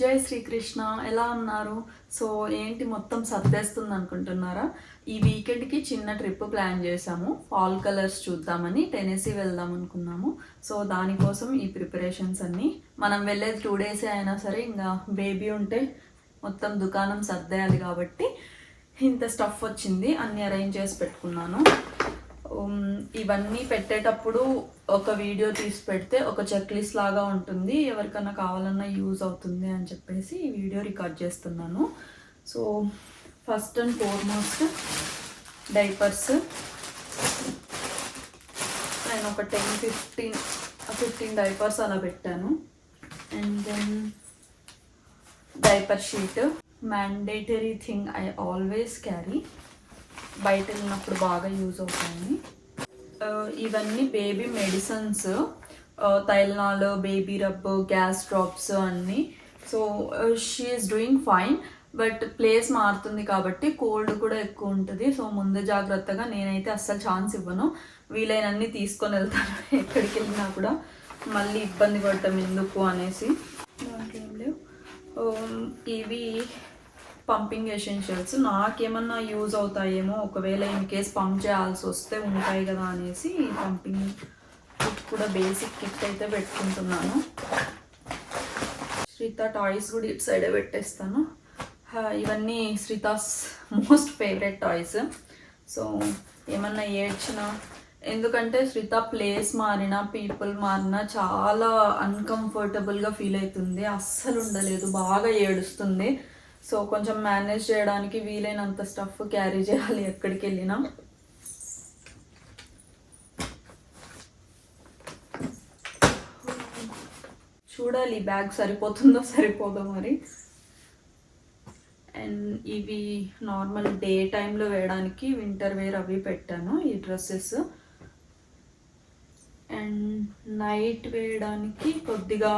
జై శ్రీకృష్ణ. ఎలా ఉన్నారు? సో ఏంటి మొత్తం సర్దేస్తుంది అనుకుంటున్నారా? ఈ వీకెండ్కి చిన్న ట్రిప్ ప్లాన్ చేసాము. ఫాల్ కలర్స్ చూద్దామని టెనెసీ వెళ్దాం అనుకున్నాము. సో దానికోసం ఈ ప్రిపరేషన్స్ అన్నీ. మనం వెళ్ళేది 2 days అయినా సరే ఇంకా బేబీ ఉంటే మొత్తం దుకాణం సర్దేయాలి కాబట్టి ఇంత స్టఫ్ వచ్చింది. అన్నీ అరేంజ్ చేసి పెట్టుకున్నాను. ఇవన్నీ పెట్టేటప్పుడు ఒక వీడియో తీసి పెడితే ఒక చెక్ లిస్ట్ లాగా ఉంటుంది, ఎవరికైనా కావాలన్నా యూజ్ అవుతుంది అని చెప్పేసి ఈ వీడియో రికార్డ్ చేస్తున్నాను. So first and foremost diapers. నేను ఒక 10-15 డైపర్స్ అలా పెట్టాను. And then diaper sheet, mandatory thing I always carry. బయట వెళ్ళినప్పుడు బాగా యూజ్ అవుతాయి. ఇవన్నీ baby medicines, Tylenol, baby rub, gas drops అన్నీ. So she is doing fine, but place మారుతుంది కాబట్టి కోల్డ్ కూడా ఎక్కువ ఉంటుంది. సో ముందు జాగ్రత్తగా నేనైతే అస్సలు ఛాన్స్ ఇవ్వను, వీలైనన్ని తీసుకొని వెళ్తాను ఎక్కడికి వెళ్ళినా కూడా, మళ్ళీ ఇబ్బంది పడతాం ఎందుకు అనేసి. దాంట్లో లేవు. ఇవి పంపింగ్ ఎసెన్షియల్స్, నాకేమన్నా యూజ్ అవుతాయేమో ఒకవేళ ఇన్ కేస్ పంప్ చేయాల్సి వస్తే ఉంటాయి కదా అనేసి పంపింగ్ కిట్ కూడా బేసిక్ కిట్ అయితే పెట్టుకుంటున్నాను. శ్రీత టాయ్స్ కూడా ఇటు సైడే పెట్టేస్తాను. ఇవన్నీ శ్రీతాస్ మోస్ట్ ఫేవరెట్ టాయ్స్. సో ఏమన్నా ఏడ్చినా, ఎందుకంటే శ్రీత ప్లేస్ మారినా పీపుల్ మారినా చాలా అన్కంఫర్టబుల్గా ఫీల్ అవుతుంది, అస్సలు ఉండలేదు, బాగా ఏడుస్తుంది. సో కొంచెం మేనేజ్ చేయడానికి వీలైనంత స్టఫ్ క్యారీ చేయాలి ఎక్కడికి వెళ్ళినా. చూడాలి బ్యాగ్ సరిపోతుందో సరిపోదో మరి. అండ్ ఇవి నార్మల్ డే టైంలో వేయడానికి వింటర్ వేర్ అవి పెట్టాను, ఈ డ్రెస్సెస్. అండ్ నైట్ వేయడానికి కొద్దిగా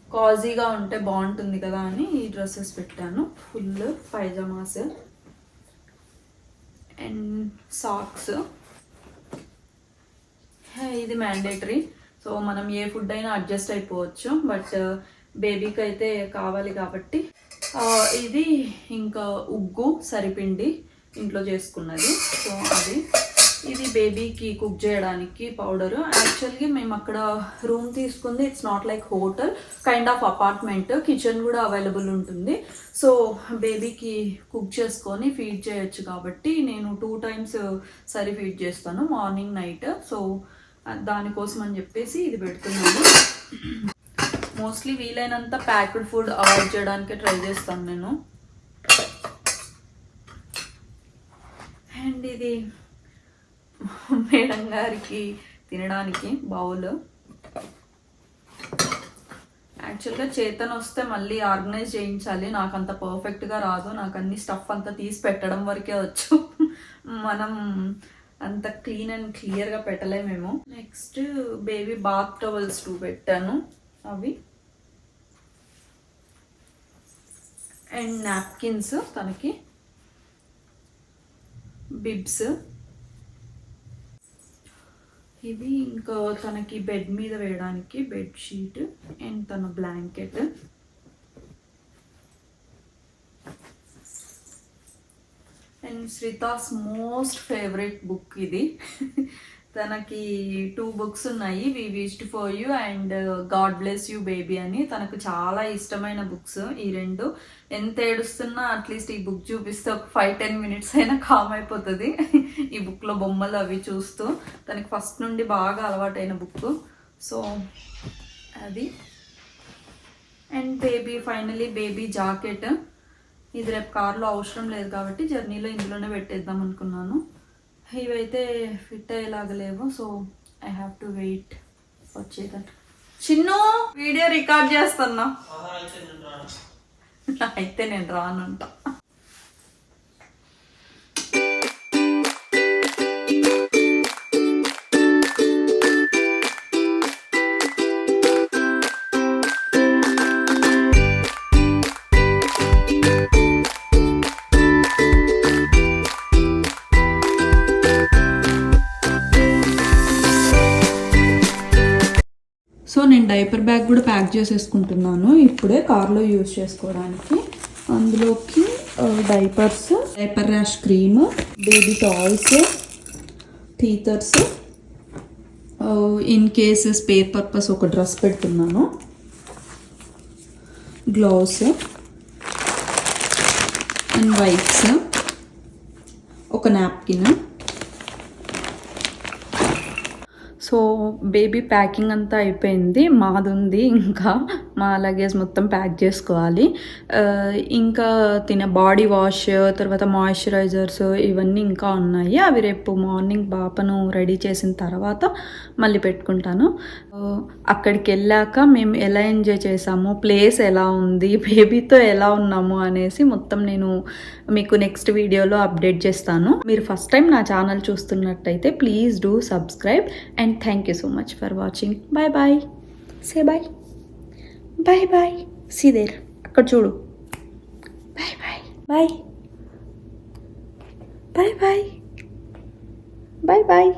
కాజీగా ఉంటే బాగుంటుంది కదా అని ఈ డ్రెస్సెస్ పెట్టాను. Full pyjamas and socks. ఇది మ్యాండేటరీ. సో మనం ఏ ఫుడ్ అయినా అడ్జస్ట్ అయిపోవచ్చు, బట్ బేబీకి అయితే కావాలి కాబట్టి. ఇది ఇంకా ఉగ్గు, సరిపిండి ఇంట్లో చేసుకున్నది. సో అది. ఇది బేబీకి కుక్ చేయడానికి పౌడరు. యాక్చువల్గా మేము అక్కడ రూమ్ తీసుకుంది, it's not like hotel, kind of apartment, kitchen కూడా అవైలబుల్ ఉంటుంది. సో బేబీకి కుక్ చేసుకొని ఫీడ్ చేయొచ్చు కాబట్టి నేను 2 times సరి ఫీడ్ చేస్తాను, మార్నింగ్ నైట్. సో దానికోసం అని చెప్పేసి ఇది పెడుతున్నాను. మోస్ట్లీ వీలైనంత ప్యాక్డ్ ఫుడ్ అవాయిడ్ చేయడానికి ట్రై చేస్తాను నేను. అండ్ ఇది మేడం గారికి తినడానికి బౌల్. యాక్చువల్గా చేతన్ వస్తే మళ్ళీ ఆర్గనైజ్ చేయించాలి, నాకు అంత పర్ఫెక్ట్గా రాదు, నాకు అన్ని స్టఫ్ అంతా తీసి పెట్టడం వరకే వచ్చు, మనం అంత క్లీన్ అండ్ క్లియర్గా పెట్టలేమేమో. నెక్స్ట్ బేబీ బాత్ టవల్స్ 2 పెట్టాను అవి. అండ్ నాప్కిన్స్ తనకి, బిబ్స్ ఇవి. ఇంకా తనకి బెడ్ మీద వేయడానికి బెడ్షీట్ అండ్ తన blanket. And Sritha's most favourite book ఇది. తనకి 2 books ఉన్నాయి, we wished for you and God bless you baby అని. తనకు చాలా ఇష్టమైన బుక్స్ ఈ 2. ఎంత ఏడుస్తున్నా అట్లీస్ట్ ఈ బుక్ చూపిస్తే ఒక 5-10 minutes అయినా కామ్ అయిపోతుంది ఈ బుక్లో బొమ్మలు అవి చూస్తూ. తనకి ఫస్ట్ నుండి బాగా అలవాటైన బుక్. సో అది. And finally baby jacket. ఇది రేపు కార్లో అవసరం లేదు కాబట్టి జర్నీలో ఇందులోనే పెట్టేద్దాం అనుకున్నాను. ఇవైతే ఫిట్ అయ్యేలాగా లేవు, so I have to wait వచ్చేదాన్ని. చిన్ను వీడియో రికార్డ్ చేస్తున్నా, అయితే నేను రానంట. సో నేను డైపర్ బ్యాగ్ కూడా ప్యాక్ చేసేసుకుంటున్నాను ఇప్పుడే కార్లో యూజ్ చేసుకోవడానికి. అందులోకి diapers, diaper rash cream, baby toys, teethers, in case spare purpose ఒక డ్రెస్ పెడుతున్నాను, గ్లౌస్ అండ్ వైప్స్, ఒక నాప్కిన్. సో బేబీ ప్యాకింగ్ అంతా అయిపోయింది, మాది ఉంది ఇంకా మా లగేజ్ మొత్తం ప్యాక్ చేసుకోవాలి. ఇంకా తిన బాడీ వాష్, తర్వాత మాయిశ్చరైజర్స్ ఇవన్నీ ఇంకా ఉన్నాయి. అవి రేపు మార్నింగ్ పాపను రెడీ చేసిన తర్వాత మళ్ళీ పెట్టుకుంటాను. అక్కడికి వెళ్ళాక మేము ఎలా ఎంజాయ్ చేసాము, ప్లేస్ ఎలా ఉంది, బేబీతో ఎలా ఉన్నాము అనేసి మొత్తం నేను మీకు నెక్స్ట్ వీడియోలో అప్డేట్ చేస్తాను. మీరు ఫస్ట్ టైం నా ఛానల్ చూస్తున్నట్టయితే please do subscribe and thank you so much for watching. Bye bye, say bye, bye bye, see there, అక్కడ చూడు, bye bye, bye bye, bye bye, bye bye.